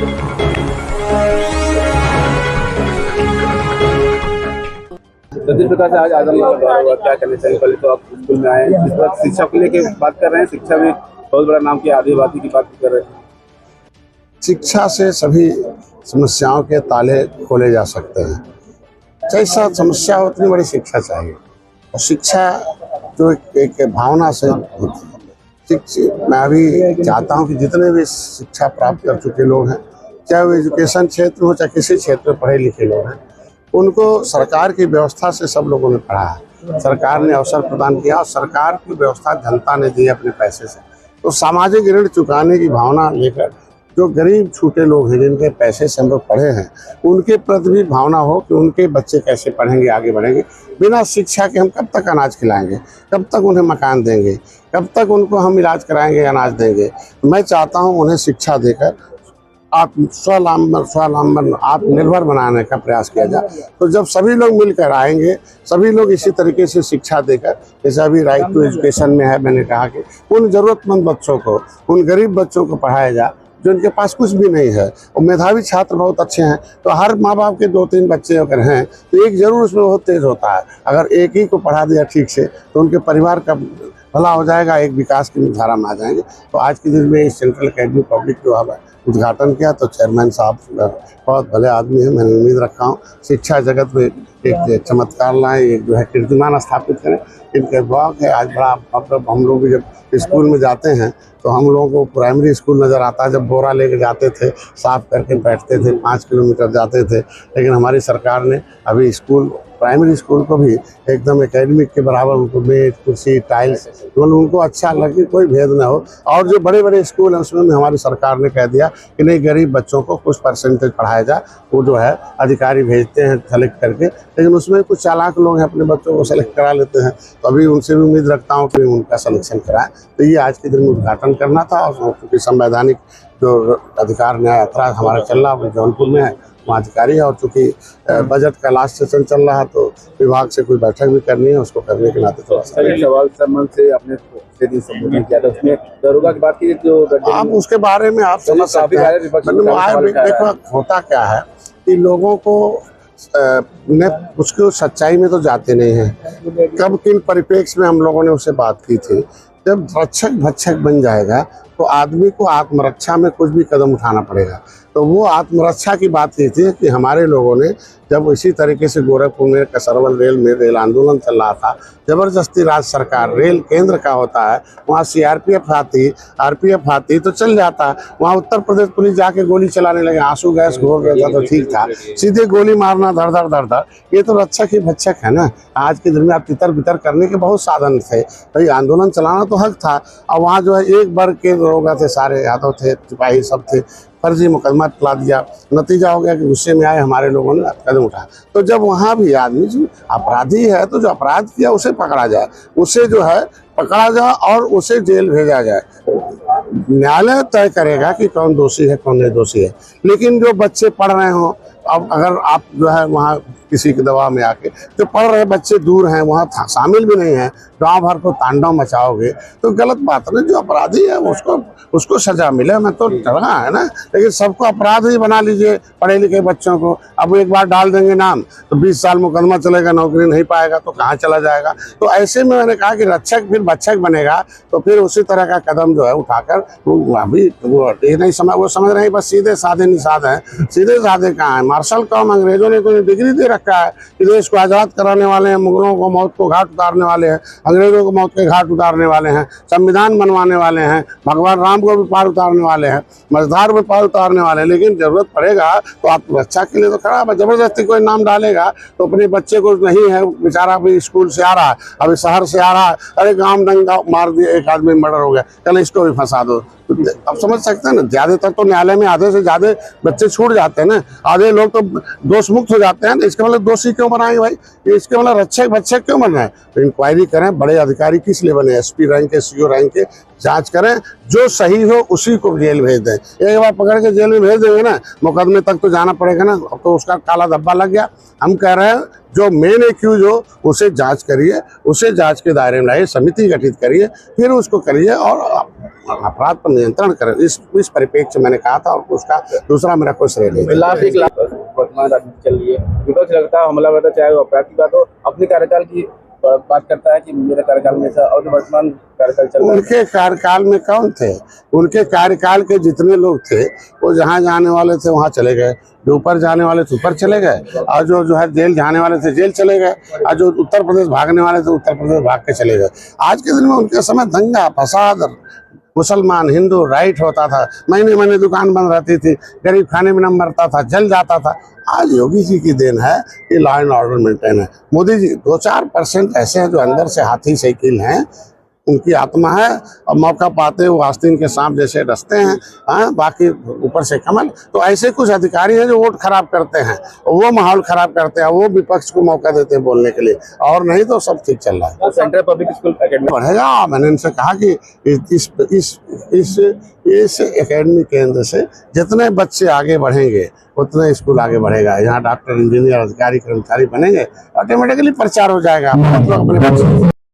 तो जिस प्रकार से आज आजमगढ़ हुआ, क्या कहना चाहिए? पहले तो आप स्कूल में आए, जिस तरह शिक्षा को लेके बात कर रहे हैं, शिक्षा में बहुत बड़ा नाम किया, आदिवासी की बात कर रहे हैं। शिक्षा से सभी समस्याओं के ताले खोले जा सकते हैं। जैसा समस्या हो उतनी बड़ी शिक्षा चाहिए, और शिक्षा जो एक भावना से होती है। मैं अभी चाहता हूं कि जितने भी शिक्षा प्राप्त कर चुके लोग हैं, चाहे वो एजुकेशन क्षेत्र हो चाहे किसी क्षेत्र में पढ़े लिखे लोग हैं, उनको सरकार की व्यवस्था से सब लोगों ने पढ़ा है। सरकार ने अवसर प्रदान किया और सरकार की व्यवस्था जनता ने दी अपने पैसे से। तो सामाजिक ऋण चुकाने की भावना लेकर जो गरीब छूटे लोग हैं, जिनके पैसे से हम लोग पढ़े हैं, उनके प्रति भी भावना हो कि उनके बच्चे कैसे पढ़ेंगे, आगे बढ़ेंगे। बिना शिक्षा के हम कब तक अनाज खिलाएंगे, कब तक उन्हें मकान देंगे, कब तक उनको हम इलाज कराएंगे, अनाज देंगे। मैं चाहता हूं उन्हें शिक्षा देकर आप स्वावलंबन आत्मनिर्भर बनाने का प्रयास किया जाए। तो जब सभी लोग मिलकर आएंगे, सभी लोग इसी तरीके से शिक्षा देकर, जैसे अभी राइट टू एजुकेशन में है, मैंने कहा कि उन ज़रूरतमंद बच्चों को, उन गरीब बच्चों को पढ़ाया जाए जो उनके पास कुछ भी नहीं है। और मेधावी छात्र बहुत अच्छे हैं, तो हर माँ बाप के 2-3 बच्चे अगर हैं तो एक जरूर उसमें बहुत तेज होता है। अगर एक ही को पढ़ा दिया ठीक से तो उनके परिवार का भला हो जाएगा, एक विकास की धारा में आ जाएंगे। तो आज के दिन में सेंट्रल अकेडमी पब्लिक जो है उद्घाटन किया, तो चेयरमैन साहब बहुत भले आदमी हैं। मैंने उम्मीद रखा हूँ शिक्षा जगत में एक चमत्कार लाएँ, एक जो है कीर्तिमान स्थापित करें। इनके ब्लॉक है आज बड़ा, मतलब हम लोग भी जब स्कूल में जाते हैं तो हम लोगों को प्राइमरी स्कूल नज़र आता है। जब बोरा लेके जाते थे, साफ करके बैठते थे, 5 किलोमीटर जाते थे। लेकिन हमारी सरकार ने अभी प्राइमरी स्कूल को भी एकदम एकेडमिक के बराबर उनको मेज, कुर्सी, टाइल्स, मतलब उनको अच्छा लगे, कोई भेद ना हो। और जो बड़े बड़े स्कूल हैं उसमें भी हमारी सरकार ने कह दिया कि नहीं, गरीब बच्चों को कुछ परसेंटेज पढ़ाया जाए। वो जो है अधिकारी भेजते हैं सेलेक्ट करके, लेकिन उसमें कुछ चालाक लोग हैं, अपने बच्चों को सेलेक्ट करा लेते हैं। तो अभी उनसे भी उम्मीद रखता हूँ कि उनका सलेक्शन कराएं। तो ये आज के दिन में उद्घाटन करना था। और क्योंकि संवैधानिक जो अधिकार न्याय यात्रा हमारा चल रहा है, जौनपुर में है, वहाँ अधिकारी है। और चूँकि बजट का लास्ट सेशन चल रहा है तो विभाग से कोई बैठक भी करनी है, उसको करने के नाते थोड़ा सा सवाल संबंध से आपने संबोधन किया था, उसमें दरोगा की बात की, जो आप उसके बारे में आप समझ सकते हैं। देखो होता क्या है कि लोगों को उसको सच्चाई में तो जाते नहीं हैं। कब किन परिप्रेक्ष्य में हम लोगों ने उससे बात की थी। जब रक्षक भक्षक बन जाएगा तो आदमी को आत्मरक्षा में कुछ भी कदम उठाना पड़ेगा। तो वो आत्मरक्षा की बात की थी कि हमारे लोगों ने जब इसी तरीके से गोरखपुर में कसरवल रेल में रेल आंदोलन चल रहा था, जबरदस्ती राज्य सरकार, रेल केंद्र का होता है, वहाँ सीआरपीएफ आती, आरपीएफ आती तो चल जाता। वहाँ उत्तर प्रदेश पुलिस जाके गोली चलाने लगे, आंसू गैस घोल रहा था तो ठीक था, सीधे गोली मारना धड़ धड़ धड़ धड़। ये तो रक्षक ही भक्षक है ना। आज के दिन में आप तितर बितर करने के बहुत साधन थे, भाई आंदोलन चलाना तो हक था। और वहाँ जो है एक वर्ग के लोग थे, सारे यादव थे, सिपाही सब थे, फर्जी मुकदमा चला दिया। नतीजा हो गया कि गुस्से में आए हमारे लोगों ने कदम उठाया। तो जब वहाँ भी आदमी जो अपराधी है तो जो अपराध किया उसे पकड़ा जाए, उसे जो है पकड़ा जाए और उसे जेल भेजा जाए। न्यायालय तय करेगा कि कौन दोषी है कौन निर्दोषी है। लेकिन जो बच्चे पढ़ रहे हो, अब अगर आप जो है वहाँ किसी के दबाव में आके जो पढ़ रहे बच्चे दूर हैं, वहाँ शामिल भी नहीं है, गांव भर को तांडव मचाओगे तो गलत बात है ना। जो अपराधी है उसको सजा मिले, मैं तो डरा है ना। लेकिन सबको अपराधी बना लीजिए, पढ़े लिखे बच्चों को। अब एक बार डाल देंगे नाम तो 20 साल मुकदमा चलेगा, नौकरी नहीं पाएगा तो कहाँ चला जाएगा। तो ऐसे में मैंने कहा कि रक्षक फिर भक्षक बनेगा, तो फिर उसी तरह का कदम जो है उठाकर अभी वो ये नहीं वो समझ रहे हैं बस सीधे साधे निषाद हैं। सीधे साधे कहाँ है? मार्शल कौम अंग्रेजों ने तो डिग्री दे रखा है कि देश को आज़ाद कराने वाले हैं, मुगलों को मौत को घाट उतारने वाले हैं, अंग्रेजों को मौत के घाट उतारने वाले हैं, संविधान बनवाने वाले हैं, भगवान राम को भी पार उतारने वाले हैं, मझधार में पार उतारने वाले हैं। लेकिन जरूरत पड़ेगा तो आत्मरक्षा के लिए तो खड़ा है। जबरदस्ती कोई नाम डालेगा तो अपने बच्चे को नहीं है, बेचारा भी स्कूल से आ रहा है, अभी शहर से आ रहा है, अरे गांव दंगा मार दिया, एक आदमी मर्डर हो गया, कल इसको भी फंसा दो। अब समझ सकते हैं ना। ज्यादातर तो न्यायालय में आधे से ज्यादा बच्चे छूट जाते हैं ना, आधे लोग तो दोष मुक्त हो जाते हैं। इसके मतलब दोषी क्यों बनाएंगे भाई? इसके मतलब रक्षक भक्षक क्यों बन रहे हैं? तो इंक्वायरी करें, बड़े अधिकारी किस लिए बने, एसपी रैंक के, सीओ रैंक के, जांच करें, जो सही हो उसी को जेल भेज दें। एक बार पकड़ के जेल में भेज देंगे ना, मुकदमे तक तो जाना पड़ेगा ना, तो उसका काला धब्बा लग गया। हम कह रहे हैं जो मेन एक्यूज हो उसे जांच करिए, उसे जांच के दायरे में लाइए, समिति गठित करिए, फिर उसको करिए और अपराध पर नियंत्रण करें, इस परिप्रेक्ष्य में मैंने कहा था। और उसका दूसरा मेरा कोई श्रेय नहीं। लास्ट एक वर्तमान राजनीति चल रही है, विपक्ष लगता है हमला करता, चाहे वो अपराध की बात हो, अपने कार्यकाल की बात करता है कि मेरे कार्यकाल में ऐसा, और वर्तमान कार्यकाल चल रहा है। उनके कार्यकाल में कौन थे? उनके कार्यकाल के जितने लोग थे वो जहाँ जाने वाले थे वहाँ चले गए, जो ऊपर जाने वाले थे ऊपर चले गए, और जो है जेल जाने वाले थे जेल चले गए, और जो उत्तर प्रदेश भागने वाले थे उत्तर प्रदेश भाग के चले गए। आज के दिन में उनके समय दंगा फसाद, मुसलमान हिंदू राइट होता था, महीने महीने दुकान बंद रहती थी, गरीब खाने में न मरता था, जल जाता था। आज योगी जी की देन है कि लॉ एंड ऑर्डर मेंटेन है। मोदी जी 2-4% ऐसे हैं जो अंदर से हाथी साइकिल हैं, उनकी आत्मा है, और मौका पाते वो आस्तीन के सांप जैसे डसते हैं, हाँ, बाकी ऊपर से कमल। तो ऐसे कुछ अधिकारी हैं जो वोट खराब करते हैं, वो माहौल खराब करते हैं, वो विपक्ष को मौका देते हैं बोलने के लिए, और नहीं तो सब ठीक चल रहा है। तो सेंट्रल पब्लिक स्कूल एकेडमी बढ़ेगा। मैंने इनसे कहा कि इस एकेडमी के अंदर से जितने बच्चे आगे बढ़ेंगे उतने स्कूल आगे बढ़ेगा। यहाँ डॉक्टर, इंजीनियर, अधिकारी, कर्मचारी बनेंगे, ऑटोमेटिकली प्रचार हो जाएगा। मतलब अपने